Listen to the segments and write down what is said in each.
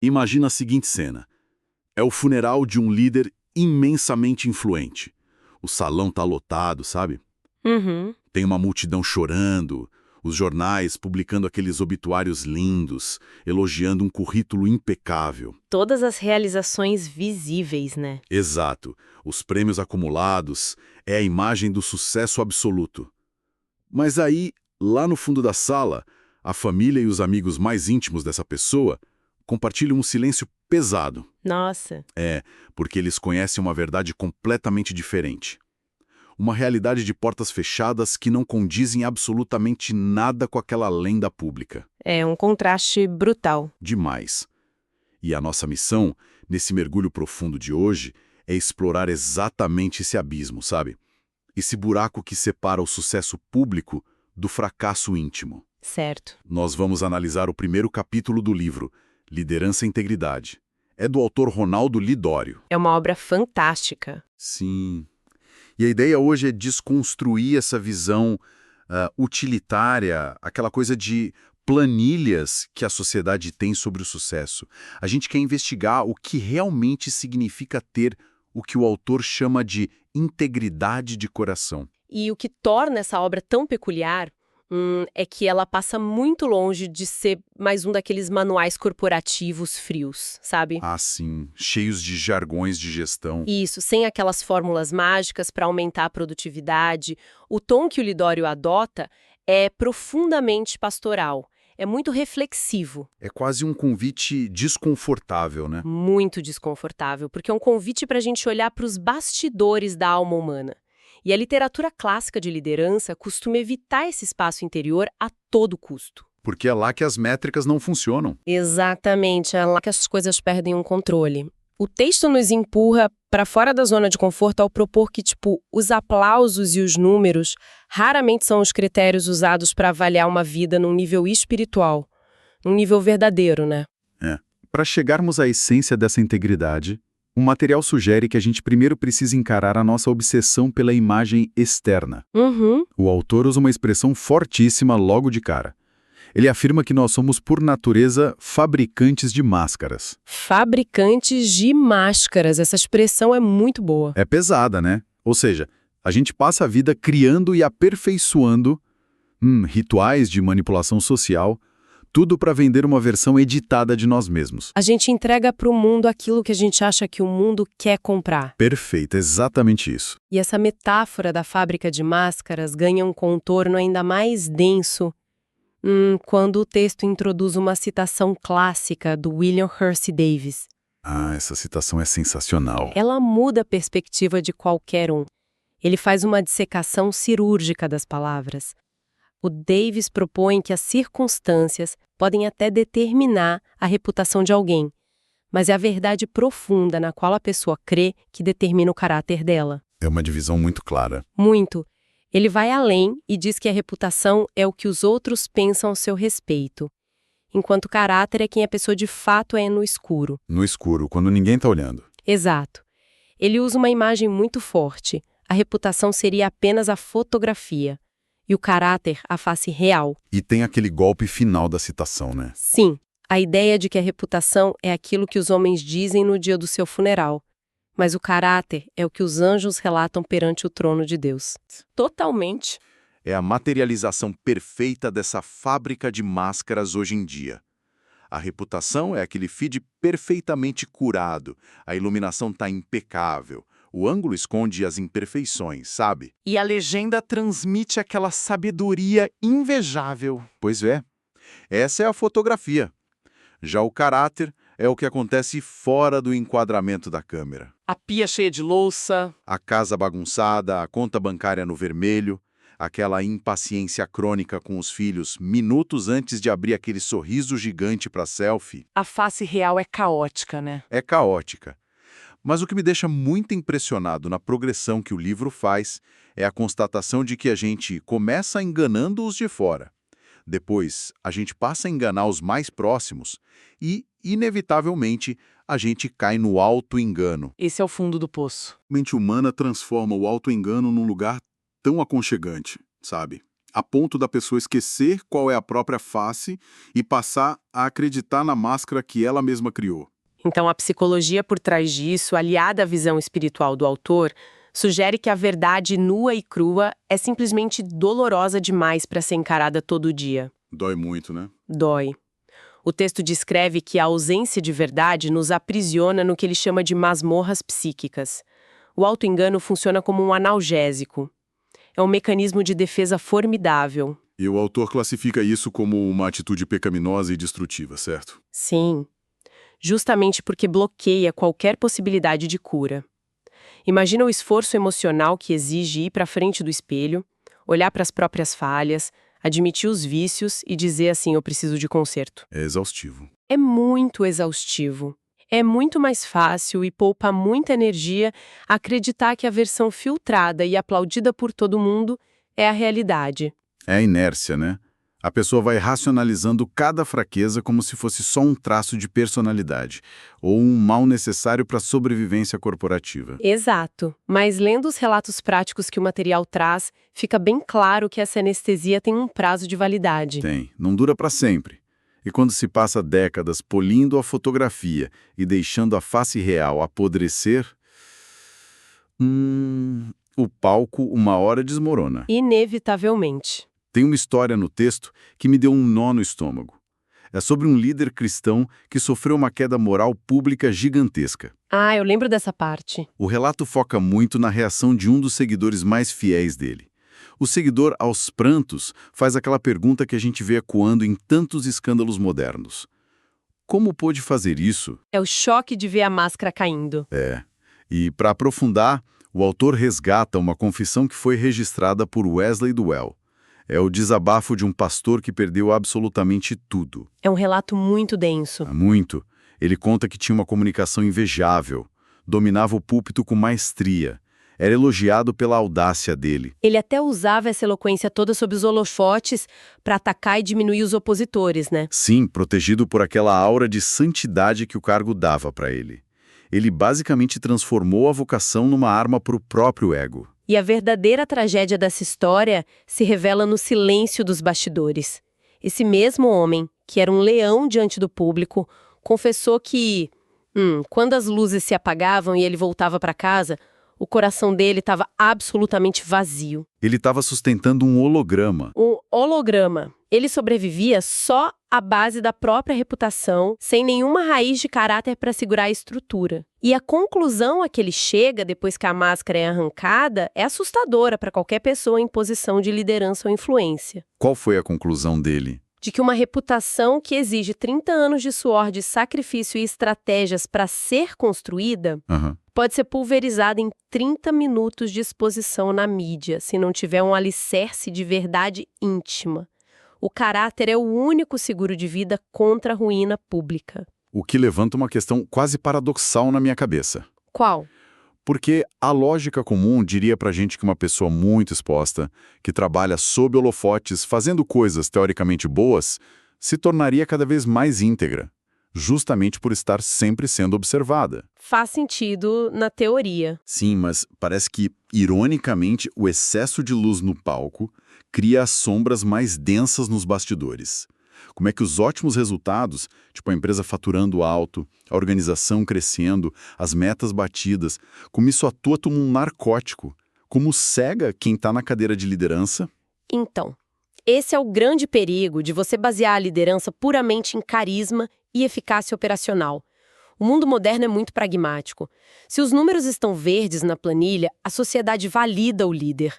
Imagina a seguinte cena. É o funeral de um líder imensamente influente. O salão tá lotado, sabe? Uhum. Tem uma multidão chorando, os jornais publicando aqueles obituários lindos, elogiando um currículo impecável. Todas as realizações visíveis, né? Exato. Os prêmios acumulados é a imagem do sucesso absoluto. Mas aí, lá no fundo da sala, a família e os amigos mais íntimos dessa pessoa compartilham um silêncio pesado. Nossa. É, porque eles conhecem uma verdade completamente diferente. Uma realidade de portas fechadas que não condizem absolutamente nada com aquela lenda pública. É um contraste brutal. Demais. E a nossa missão, nesse mergulho profundo de hoje, é explorar exatamente esse abismo, sabe? Esse buraco que separa o sucesso público do fracasso íntimo. Certo. Nós vamos analisar o primeiro capítulo do livro, Liderança e Integridade. É do autor Ronaldo Lidório. É uma obra fantástica. Sim. E a ideia hoje é desconstruir essa visão utilitária, aquela coisa de planilhas que a sociedade tem sobre o sucesso. A gente quer investigar o que realmente significa ter o que o autor chama de integridade de coração. E o que torna essa obra tão peculiar é que ela passa muito longe de ser mais um daqueles manuais corporativos frios, sabe? Ah, sim, cheios de jargões de gestão. Isso, sem aquelas fórmulas mágicas para aumentar a produtividade. O tom que o Lidório adota é profundamente pastoral, é muito reflexivo, É quase um convite desconfortável, né? muito desconfortável, porque é um convite para a gente olhar para os bastidores da alma humana. E a literatura clássica de liderança costuma evitar esse espaço interior a todo custo. Porque é lá que as métricas não funcionam. Exatamente, é lá que as coisas perdem o controle. O texto nos empurra para fora da zona de conforto ao propor que, os aplausos e os números raramente são os critérios usados para avaliar uma vida num nível espiritual, num nível verdadeiro, né? Para chegarmos à essência dessa integridade, o material sugere que a gente primeiro precisa encarar a nossa obsessão pela imagem externa. Uhum. O autor usa uma expressão fortíssima logo de cara. Ele afirma que nós somos, por natureza, fabricantes de máscaras. Fabricantes de máscaras, essa expressão é muito boa. É pesada, né? Ou seja, a gente passa a vida criando e aperfeiçoando rituais de manipulação social, tudo para vender uma versão editada de nós mesmos. A gente entrega para o mundo aquilo que a gente acha que o mundo quer comprar. Perfeito, exatamente isso. E essa metáfora da fábrica de máscaras ganha um contorno ainda mais denso quando o texto introduz uma citação clássica do William Hersey Davis. Ah, essa citação é sensacional. Ela muda a perspectiva de qualquer um. Ele faz uma dissecação cirúrgica das palavras. O Davis propõe que as circunstâncias podem até determinar a reputação de alguém, mas é a verdade profunda na qual a pessoa crê que determina o caráter dela. É uma divisão muito clara. Muito. Ele vai além e diz que a reputação é o que os outros pensam ao seu respeito, enquanto o caráter é quem a pessoa de fato é no escuro. No escuro, quando ninguém está olhando. Exato. Ele usa uma imagem muito forte. A reputação seria apenas a fotografia. E o caráter, a face real. E tem aquele golpe final da citação, né? Sim, a ideia de que a reputação é aquilo que os homens dizem no dia do seu funeral. Mas o caráter é o que os anjos relatam perante o trono de Deus. Totalmente. É a materialização perfeita dessa fábrica de máscaras hoje em dia. A reputação é aquele feed perfeitamente curado, a iluminação está impecável, o ângulo esconde as imperfeições, sabe? E a legenda transmite aquela sabedoria invejável. Pois é, essa é a fotografia. Já o caráter é o que acontece fora do enquadramento da câmera. A pia cheia de louça. A casa bagunçada, a conta bancária no vermelho, aquela impaciência crônica com os filhos minutos antes de abrir aquele sorriso gigante para selfie. A face real é caótica, né? É caótica. Mas o que me deixa muito impressionado na progressão que o livro faz é a constatação de que a gente começa enganando os de fora. Depois, a gente passa a enganar os mais próximos e, inevitavelmente, a gente cai no auto-engano. Esse é o fundo do poço. A mente humana transforma o auto-engano num lugar tão aconchegante, sabe? a ponto da pessoa esquecer qual é a própria face e passar a acreditar na máscara que ela mesma criou. Então, a psicologia por trás disso, aliada à visão espiritual do autor, sugere que a verdade nua e crua é simplesmente dolorosa demais para ser encarada todo dia. Dói muito, né? Dói. O texto descreve que a ausência de verdade nos aprisiona no que ele chama de masmorras psíquicas. O auto-engano funciona como um analgésico. É um mecanismo de defesa formidável. E o autor classifica isso como uma atitude pecaminosa e destrutiva, certo? Sim. Justamente porque bloqueia qualquer possibilidade de cura. Imagina o esforço emocional que exige ir para frente do espelho, olhar para as próprias falhas, admitir os vícios e dizer assim, eu preciso de conserto. É exaustivo. É muito exaustivo. É muito mais fácil e poupa muita energia acreditar que a versão filtrada e aplaudida por todo mundo é a realidade. É a inércia, né? A pessoa vai racionalizando cada fraqueza como se fosse só um traço de personalidade ou um mal necessário para a sobrevivência corporativa. Exato. Mas lendo os relatos práticos que o material traz, fica bem claro que essa anestesia tem um prazo de validade. Tem, não dura para sempre. E quando se passa décadas polindo a fotografia e deixando a face real apodrecer, o palco uma hora desmorona. Inevitavelmente. Tem uma história no texto que me deu um nó no estômago. É sobre um líder cristão que sofreu uma queda moral pública gigantesca. Ah, eu lembro dessa parte. O relato foca muito na reação de um dos seguidores mais fiéis dele. O seguidor, aos prantos, faz aquela pergunta que a gente vê ecoando em tantos escândalos modernos. Como pôde fazer isso? É o choque de ver a máscara caindo. E, para aprofundar, o autor resgata uma confissão que foi registrada por Wesley Duell. É o desabafo de um pastor que perdeu absolutamente tudo. É um relato muito denso. Muito. Ele conta que tinha uma comunicação invejável, dominava o púlpito com maestria, era elogiado pela audácia dele. Ele até usava essa eloquência toda sob os holofotes para atacar e diminuir os opositores, né? Sim, protegido por aquela aura de santidade que o cargo dava para ele. Ele basicamente transformou a vocação numa arma para o próprio ego. E a verdadeira tragédia dessa história se revela no silêncio dos bastidores. Esse mesmo homem, que era um leão diante do público, confessou que, quando as luzes se apagavam e ele voltava para casa, o coração dele estava absolutamente vazio. Ele estava sustentando um holograma. Um holograma. Ele sobrevivia só à base da própria reputação, sem nenhuma raiz de caráter para segurar a estrutura. E a conclusão a que ele chega depois que a máscara é arrancada é assustadora para qualquer pessoa em posição de liderança ou influência. Qual foi a conclusão dele? De que uma reputação que exige 30 anos de suor, de sacrifício e estratégias para ser construída pode ser pulverizada em 30 minutos de exposição na mídia, se não tiver um alicerce de verdade íntima. O caráter é o único seguro de vida contra a ruína pública. O que levanta uma questão quase paradoxal na minha cabeça. Qual? Porque a lógica comum diria pra gente que uma pessoa muito exposta, que trabalha sob holofotes fazendo coisas teoricamente boas, se tornaria cada vez mais íntegra, justamente por estar sempre sendo observada. Faz sentido na teoria. Sim, mas parece que, ironicamente, o excesso de luz no palco cria as sombras mais densas nos bastidores. Como é que os ótimos resultados, tipo a empresa faturando alto, a organização crescendo, as metas batidas, como isso atua como um narcótico, como cega quem está na cadeira de liderança? Então, esse é o grande perigo de você basear a liderança puramente em carisma e eficácia operacional. O mundo moderno é muito pragmático. Se os números estão verdes na planilha, a sociedade valida o líder.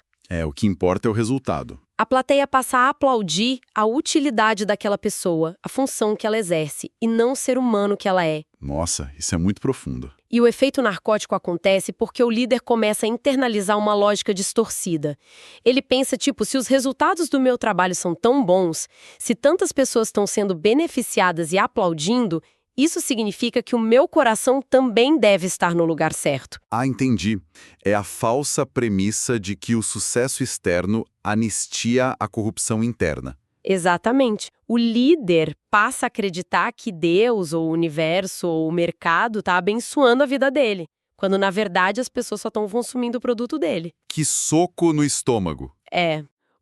O que importa é o resultado. A plateia passa a aplaudir a utilidade daquela pessoa, a função que ela exerce, e não o ser humano que ela é. Nossa, isso é muito profundo. E o efeito narcótico acontece porque o líder começa a internalizar uma lógica distorcida. Ele pensa, se os resultados do meu trabalho são tão bons, se tantas pessoas estão sendo beneficiadas e aplaudindo, isso significa que o meu coração também deve estar no lugar certo. Ah, entendi. É a falsa premissa de que o sucesso externo anistia a corrupção interna. Exatamente. O líder passa a acreditar que Deus, ou o universo, ou o mercado está abençoando a vida dele, quando na verdade as pessoas só estão consumindo o produto dele. Que soco no estômago.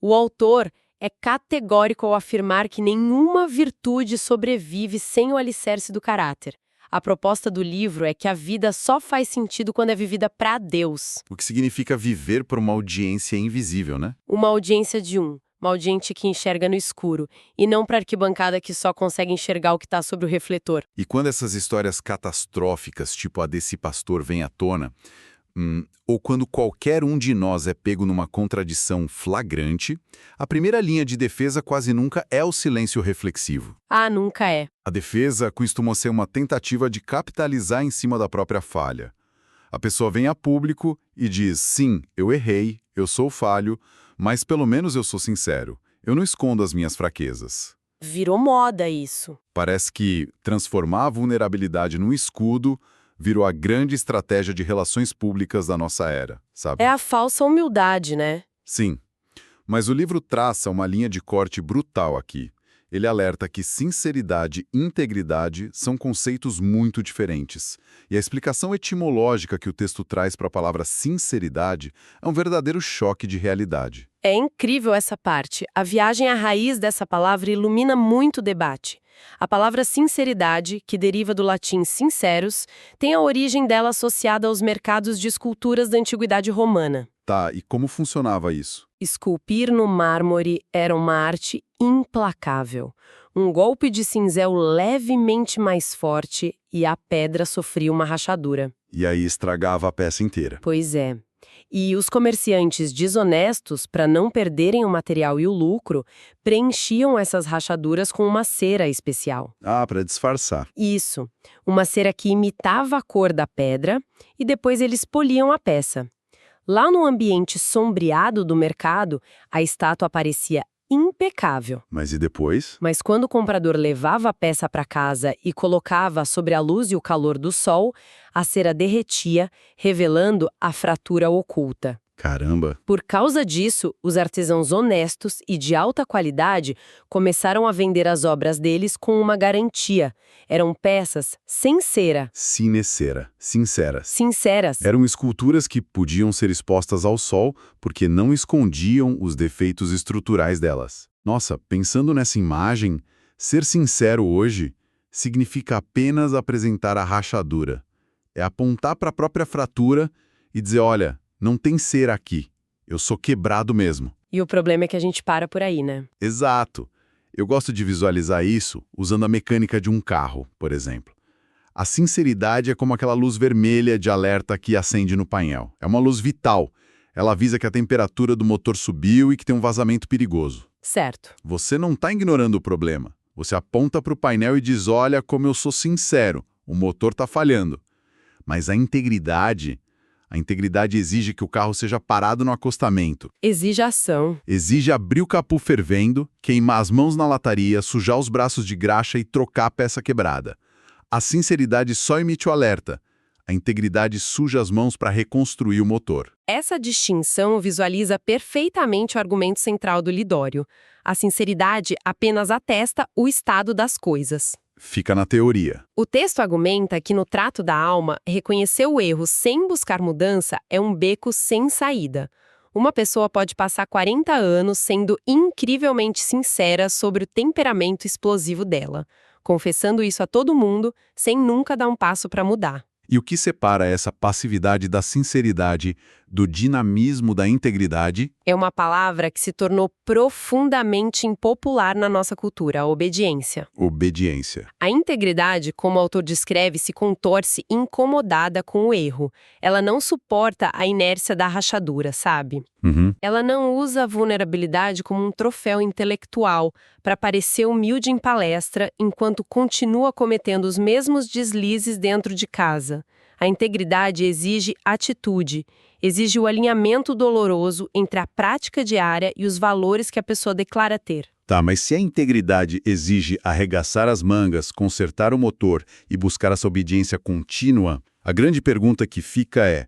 O autor é categórico ao afirmar que nenhuma virtude sobrevive sem o alicerce do caráter. A proposta do livro é que a vida só faz sentido quando é vivida para Deus. O que significa viver por uma audiência invisível, né? Uma audiência de uma audiência que enxerga no escuro, e não para arquibancada que só consegue enxergar o que está sobre o refletor. E quando essas histórias catastróficas, tipo a desse pastor, vêm à tona, ou quando qualquer um de nós é pego numa contradição flagrante, a primeira linha de defesa quase nunca é o silêncio reflexivo. Ah, nunca é. A defesa costuma ser uma tentativa de capitalizar em cima da própria falha. A pessoa vem a público e diz, sim, eu errei, eu sou falho, mas pelo menos eu sou sincero. Eu não escondo as minhas fraquezas. Virou moda isso. Parece que transformar a vulnerabilidade num escudo virou a grande estratégia de relações públicas da nossa era, sabe? É a falsa humildade, né? Sim. Mas o livro traça uma linha de corte brutal aqui. Ele alerta que sinceridade e integridade são conceitos muito diferentes. E a explicação etimológica que o texto traz para a palavra sinceridade é um verdadeiro choque de realidade. É incrível essa parte. A viagem à raiz dessa palavra ilumina muito o debate. A palavra sinceridade, que deriva do latim sinceros, tem a origem dela associada aos mercados de esculturas da antiguidade romana. Tá, e como funcionava isso? Esculpir no mármore era uma arte implacável. Um golpe de cinzel levemente mais forte e a pedra sofria uma rachadura. E aí estragava a peça inteira. Pois é. E os comerciantes desonestos, para não perderem o material e o lucro, preenchiam essas rachaduras com uma cera especial. Ah, para disfarçar. Isso, uma cera que imitava a cor da pedra e depois eles poliam a peça. Lá no ambiente sombreado do mercado, a estátua parecia impecável. Mas e depois? Mas quando o comprador levava a peça para casa e colocava sobre a luz e o calor do sol, a cera derretia, revelando a fratura oculta. Caramba! Por causa disso, os artesãos honestos e de alta qualidade começaram a vender as obras deles com uma garantia. Eram peças sem cera. Sinceras. Sinceras. Eram esculturas que podiam ser expostas ao sol porque não escondiam os defeitos estruturais delas. Nossa, pensando nessa imagem, ser sincero hoje significa apenas apresentar a rachadura. É apontar para a própria fratura e dizer, olha, não tem cera aqui. Eu sou quebrado mesmo. E o problema é que a gente para por aí, né? Exato. Eu gosto de visualizar isso usando a mecânica de um carro, por exemplo. A sinceridade é como aquela luz vermelha de alerta que acende no painel. É uma luz vital. Ela avisa que a temperatura do motor subiu e que tem um vazamento perigoso. Certo. Você não está ignorando o problema. Você aponta para o painel e diz, olha como eu sou sincero, o motor está falhando. Mas a integridade exige que o carro seja parado no acostamento. Exige ação. Exige abrir o capô fervendo, queimar as mãos na lataria, sujar os braços de graxa e trocar a peça quebrada. A sinceridade só emite o alerta. A integridade suja as mãos para reconstruir o motor. Essa distinção visualiza perfeitamente o argumento central do Lidório. A sinceridade apenas atesta o estado das coisas. Fica na teoria. O texto argumenta que no trato da alma, reconhecer o erro sem buscar mudança é um beco sem saída. Uma pessoa pode passar 40 anos sendo incrivelmente sincera sobre o temperamento explosivo dela, confessando isso a todo mundo sem nunca dar um passo para mudar. E o que separa essa passividade da sinceridade do dinamismo da integridade? É uma palavra que se tornou profundamente impopular na nossa cultura, a obediência. Obediência. A integridade, como o autor descreve, se contorce incomodada com o erro. Ela não suporta a inércia da rachadura, sabe? Ela não usa a vulnerabilidade como um troféu intelectual para parecer humilde em palestra enquanto continua cometendo os mesmos deslizes dentro de casa. A integridade exige atitude, exige o alinhamento doloroso entre a prática diária e os valores que a pessoa declara ter. Tá, mas se a integridade exige arregaçar as mangas, consertar o motor e buscar essa obediência contínua, a grande pergunta que fica é: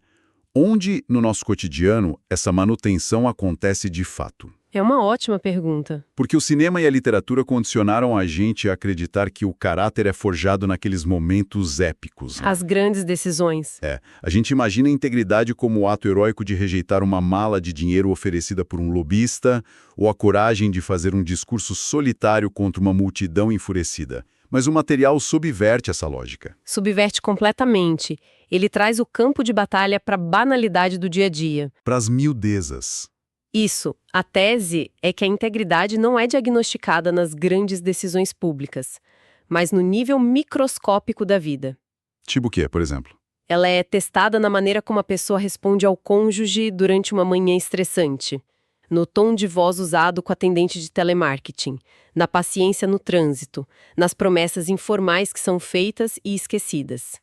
onde no nosso cotidiano essa manutenção acontece de fato? É uma ótima pergunta. Porque o cinema e a literatura condicionaram a gente a acreditar que o caráter é forjado naqueles momentos épicos, né? As grandes decisões. A gente imagina a integridade como o ato heróico de rejeitar uma mala de dinheiro oferecida por um lobista, ou a coragem de fazer um discurso solitário contra uma multidão enfurecida. Mas o material subverte essa lógica. Subverte completamente. Ele traz o campo de batalha para a banalidade do dia a dia. Para as miudezas. Isso. A tese é que a integridade não é diagnosticada nas grandes decisões públicas, mas no nível microscópico da vida. Tipo o quê, por exemplo? Ela é testada na maneira como a pessoa responde ao cônjuge durante uma manhã estressante, no tom de voz usado com atendente de telemarketing, na paciência no trânsito, nas promessas informais que são feitas e esquecidas.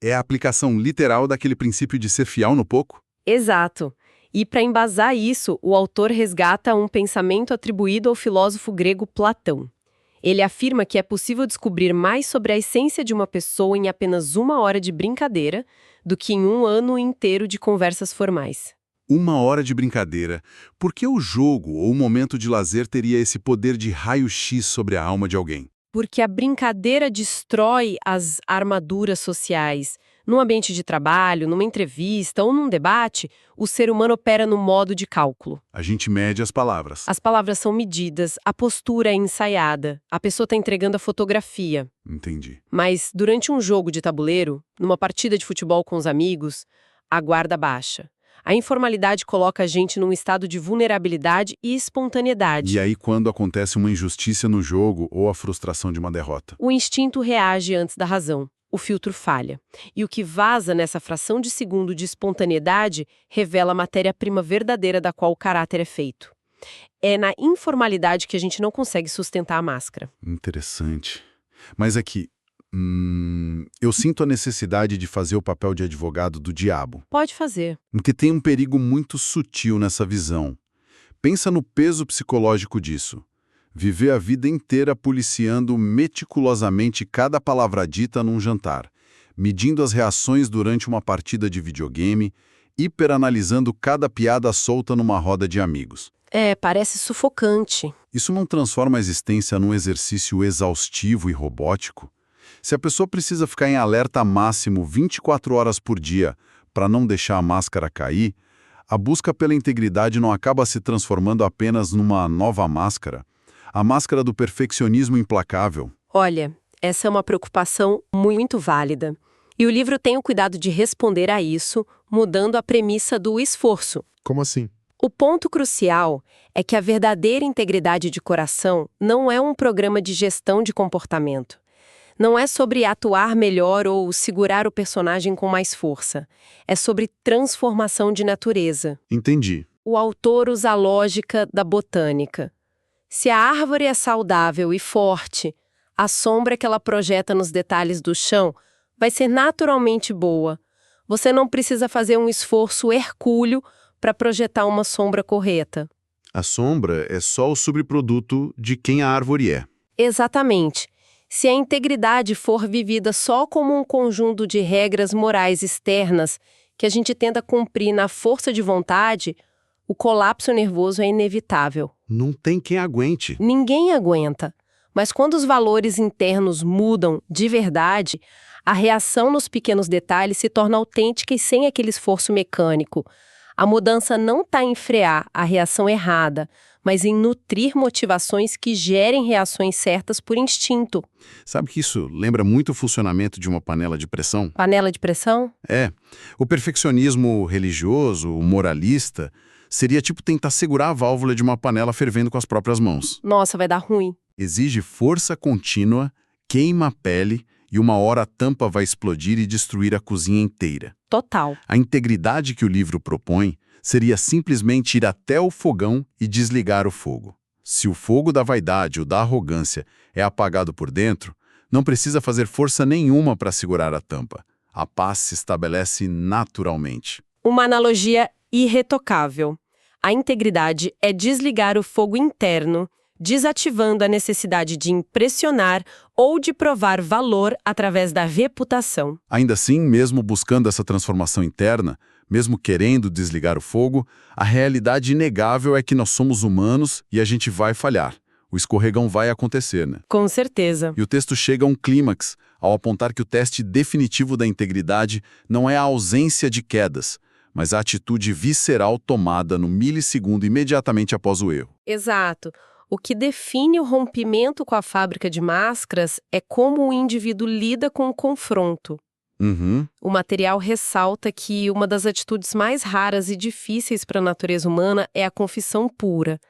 É a aplicação literal daquele princípio de ser fiel no pouco? Exato. E para embasar isso, o autor resgata um pensamento atribuído ao filósofo grego Platão. Ele afirma que é possível descobrir mais sobre a essência de uma pessoa em apenas 1 hora de brincadeira do que em 1 ano inteiro de conversas formais. 1 hora de brincadeira. Por que o jogo ou o momento de lazer teria esse poder de raio-x sobre a alma de alguém? Porque a brincadeira destrói as armaduras sociais. Num ambiente de trabalho, numa entrevista ou num debate, o ser humano opera no modo de cálculo. A gente mede as palavras. As palavras são medidas, a postura é ensaiada, a pessoa está entregando a fotografia. Entendi. Mas durante um jogo de tabuleiro, numa partida de futebol com os amigos, a guarda baixa. A informalidade coloca a gente num estado de vulnerabilidade e espontaneidade. E aí, quando acontece uma injustiça no jogo ou a frustração de uma derrota? O instinto reage antes da razão. O filtro falha. E o que vaza nessa fração de segundo de espontaneidade revela a matéria-prima verdadeira da qual o caráter é feito. É na informalidade que a gente não consegue sustentar a máscara. Interessante. Mas aqui, eu sinto a necessidade de fazer o papel de advogado do diabo. Pode fazer. Porque tem um perigo muito sutil nessa visão. Pensa no peso psicológico disso. Viver a vida inteira policiando meticulosamente cada palavra dita num jantar, medindo as reações durante uma partida de videogame, hiperanalisando cada piada solta numa roda de amigos. Parece sufocante. Isso não transforma a existência num exercício exaustivo e robótico? Se a pessoa precisa ficar em alerta máximo 24 horas por dia para não deixar a máscara cair, a busca pela integridade não acaba se transformando apenas numa nova máscara? A máscara do perfeccionismo implacável. Olha, essa é uma preocupação muito válida. E o livro tem o cuidado de responder a isso, mudando a premissa do esforço. Como assim? O ponto crucial é que a verdadeira integridade de coração não é um programa de gestão de comportamento. Não é sobre atuar melhor ou segurar o personagem com mais força. É sobre transformação de natureza. Entendi. O autor usa a lógica da botânica. Se a árvore é saudável e forte, a sombra que ela projeta nos detalhes do chão vai ser naturalmente boa. Você não precisa fazer um esforço hercúleo para projetar uma sombra correta. A sombra é só o subproduto de quem a árvore é. Exatamente. Se a integridade for vivida só como um conjunto de regras morais externas que a gente tenta cumprir na força de vontade, o colapso nervoso é inevitável. Não tem quem aguente. Ninguém aguenta. Mas quando os valores internos mudam de verdade, a reação nos pequenos detalhes se torna autêntica e sem aquele esforço mecânico. A mudança não está em frear a reação errada, mas em nutrir motivações que gerem reações certas por instinto. Sabe que isso lembra muito o funcionamento de uma panela de pressão? Panela de pressão? O perfeccionismo religioso, o moralista, seria tipo tentar segurar a válvula de uma panela fervendo com as próprias mãos. Nossa, vai dar ruim. Exige força contínua, queima a pele e uma hora a tampa vai explodir e destruir a cozinha inteira. Total. A integridade que o livro propõe seria simplesmente ir até o fogão e desligar o fogo. Se o fogo da vaidade ou da arrogância é apagado por dentro, não precisa fazer força nenhuma para segurar a tampa. A paz se estabelece naturalmente. Uma analogia irretocável. A integridade é desligar o fogo interno, desativando a necessidade de impressionar ou de provar valor através da reputação. Ainda assim, mesmo buscando essa transformação interna, Mesmo querendo desligar o fogo, a realidade inegável é que nós somos humanos e a gente vai falhar. O escorregão vai acontecer, né? Com certeza. E o texto chega a um clímax ao apontar que o teste definitivo da integridade não é a ausência de quedas, mas a atitude visceral tomada no milissegundo imediatamente após o erro. Exato. O que define o rompimento com a fábrica de máscaras é como o indivíduo lida com o confronto. Uhum. O material ressalta que uma das atitudes mais raras e difíceis para a natureza humana é a confissão pura.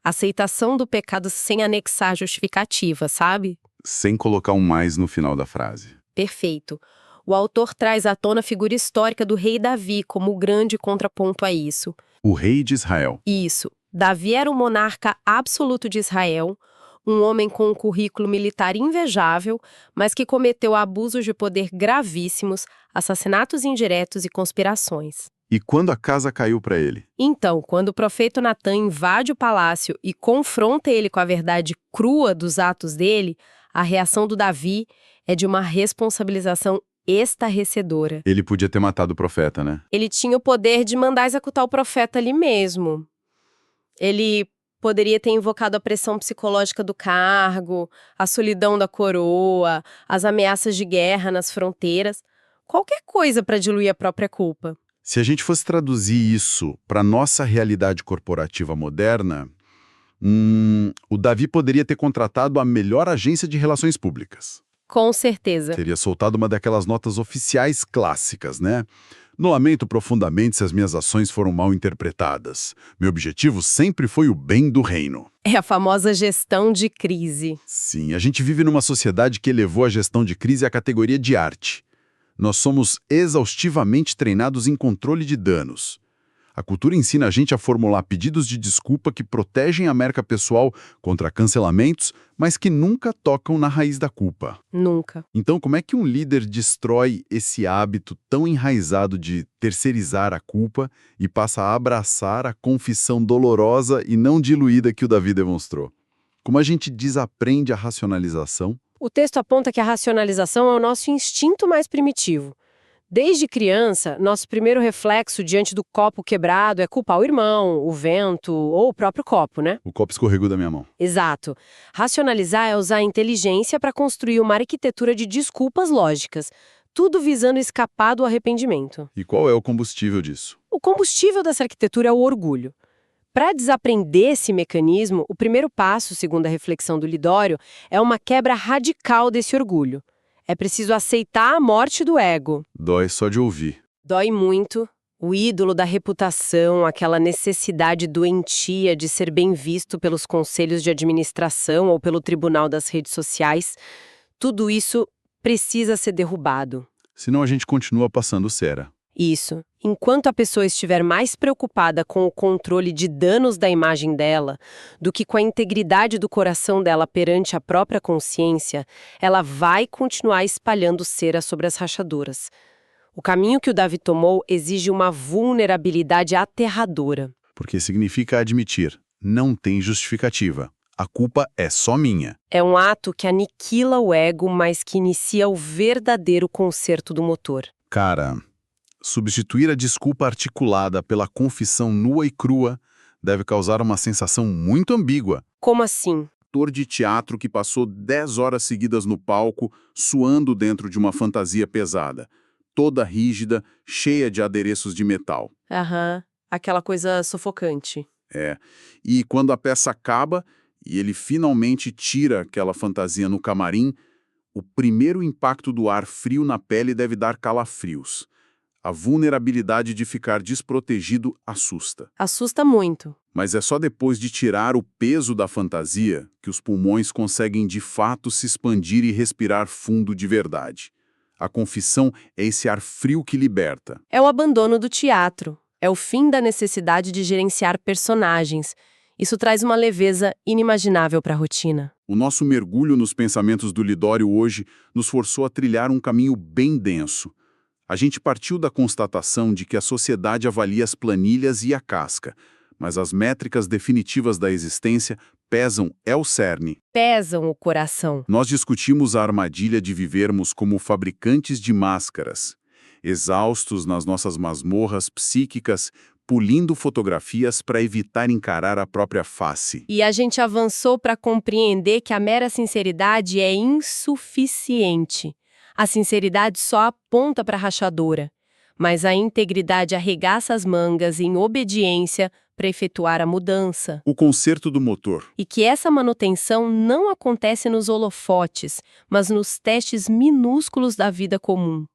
A aceitação do pecado sem anexar justificativa, sabe? Sem colocar um mais no final da frase. Perfeito. O autor traz à tona a figura histórica do rei Davi como o grande contraponto a isso. O rei de Israel. Isso. Davi era o monarca absoluto de Israel, um homem com um currículo militar invejável, mas que cometeu abusos de poder gravíssimos, assassinatos indiretos e conspirações. E quando a casa caiu para ele? Então, quando o profeta Natã invade o palácio e confronta ele com a verdade crua dos atos dele, a reação do Davi é de uma responsabilização estarrecedora. Ele podia ter matado o profeta, né? Ele tinha o poder de mandar executar o profeta ali mesmo. Ele poderia ter invocado a pressão psicológica do cargo, a solidão da coroa, as ameaças de guerra nas fronteiras, qualquer coisa para diluir a própria culpa. Se a gente fosse traduzir isso para nossa realidade corporativa moderna, o Davi poderia ter contratado a melhor agência de relações públicas. Com certeza. Teria soltado uma daquelas notas oficiais clássicas, né? Não lamento profundamente se as minhas ações foram mal interpretadas. Meu objetivo sempre foi o bem do reino. É a famosa gestão de crise. Sim, a gente vive numa sociedade que elevou a gestão de crise à categoria de arte. Nós somos exaustivamente treinados em controle de danos. A cultura ensina a gente a formular pedidos de desculpa que protegem a marca pessoal contra cancelamentos, mas que nunca tocam na raiz da culpa. Nunca. Então, como é que um líder destrói esse hábito tão enraizado de terceirizar a culpa e passa a abraçar a confissão dolorosa e não diluída que o Davi demonstrou? Como a gente desaprende a racionalização? O texto aponta que a racionalização é o nosso instinto mais primitivo. Desde criança, nosso primeiro reflexo diante do copo quebrado é culpar o irmão, o vento ou o próprio copo, né? O copo escorregou da minha mão. Exato. Racionalizar é usar a inteligência para construir uma arquitetura de desculpas lógicas, tudo visando escapar do arrependimento. E qual é o combustível disso? O combustível dessa arquitetura é o orgulho. Para desaprender esse mecanismo, o primeiro passo, segundo a reflexão do Lidório, é uma quebra radical desse orgulho. É preciso aceitar a morte do ego. Dói só de ouvir. Dói muito. O ídolo da reputação, aquela necessidade doentia de ser bem visto pelos conselhos de administração ou pelo tribunal das redes sociais, tudo isso precisa ser derrubado. Senão a gente continua passando cera. Isso. Enquanto a pessoa estiver mais preocupada com o controle de danos da imagem dela do que com a integridade do coração dela perante a própria consciência, ela vai continuar espalhando cera sobre as rachaduras. O caminho que o Davi tomou exige uma vulnerabilidade aterradora. Porque significa admitir, não tem justificativa. A culpa é só minha. É um ato que aniquila o ego, mas que inicia o verdadeiro conserto do motor. Cara, substituir a desculpa articulada pela confissão nua e crua deve causar uma sensação muito ambígua. Como assim? Ator de teatro que passou 10 horas seguidas no palco, suando dentro de uma fantasia pesada, toda rígida, cheia de adereços de metal. Aquela coisa sufocante. E quando a peça acaba e ele finalmente tira aquela fantasia no camarim, o primeiro impacto do ar frio na pele deve dar calafrios. A vulnerabilidade de ficar desprotegido assusta. Assusta muito. Mas é só depois de tirar o peso da fantasia que os pulmões conseguem de fato se expandir e respirar fundo de verdade. A confissão é esse ar frio que liberta. É o abandono do teatro. É o fim da necessidade de gerenciar personagens. Isso traz uma leveza inimaginável para a rotina. O nosso mergulho nos pensamentos do Lidório hoje nos forçou a trilhar um caminho bem denso. A gente partiu da constatação de que a sociedade avalia as planilhas e a casca, mas as métricas definitivas da existência pesam o cerne. Pesam o coração. Nós discutimos a armadilha de vivermos como fabricantes de máscaras. exaustos nas nossas masmorras psíquicas, pulindo fotografias para evitar encarar a própria face. E a gente avançou para compreender que a mera sinceridade é insuficiente. A sinceridade só aponta para a rachadura, mas a integridade arregaça as mangas em obediência para efetuar a mudança. O conserto do motor. E que essa manutenção não acontece nos holofotes, mas nos testes minúsculos da vida comum,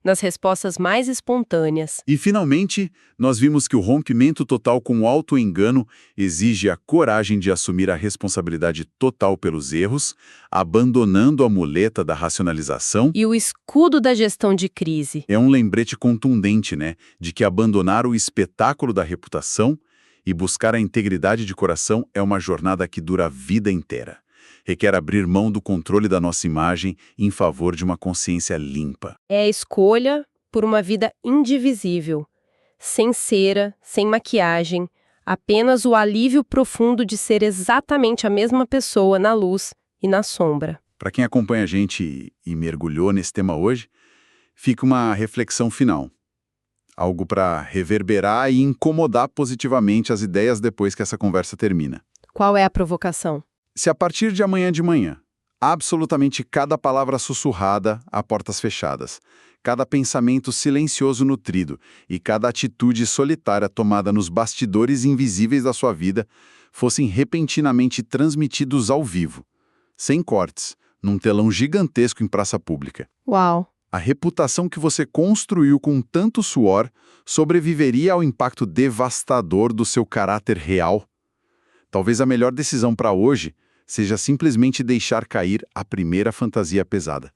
nas respostas mais espontâneas. E, finalmente, nós vimos que o rompimento total com o auto-engano exige a coragem de assumir a responsabilidade total pelos erros, abandonando a muleta da racionalização. E o escudo da gestão de crise. É um lembrete contundente, né, de que abandonar o espetáculo da reputação e buscar a integridade de coração é uma jornada que dura a vida inteira. Requer abrir mão do controle da nossa imagem em favor de uma consciência limpa. É a escolha por uma vida indivisível, sem cera, sem maquiagem, apenas o alívio profundo de ser exatamente a mesma pessoa na luz e na sombra. Para quem acompanha a gente e mergulhou nesse tema hoje, fica uma reflexão final. Algo para reverberar e incomodar positivamente as ideias depois que essa conversa termina. Qual é a provocação? Se a partir de amanhã de manhã, absolutamente cada palavra sussurrada a portas fechadas, cada pensamento silencioso nutrido e cada atitude solitária tomada nos bastidores invisíveis da sua vida fossem repentinamente transmitidos ao vivo, sem cortes, num telão gigantesco em praça pública. Uau! A reputação que você construiu com tanto suor sobreviveria ao impacto devastador do seu caráter real? Talvez a melhor decisão para hoje seja simplesmente deixar cair a primeira fantasia pesada.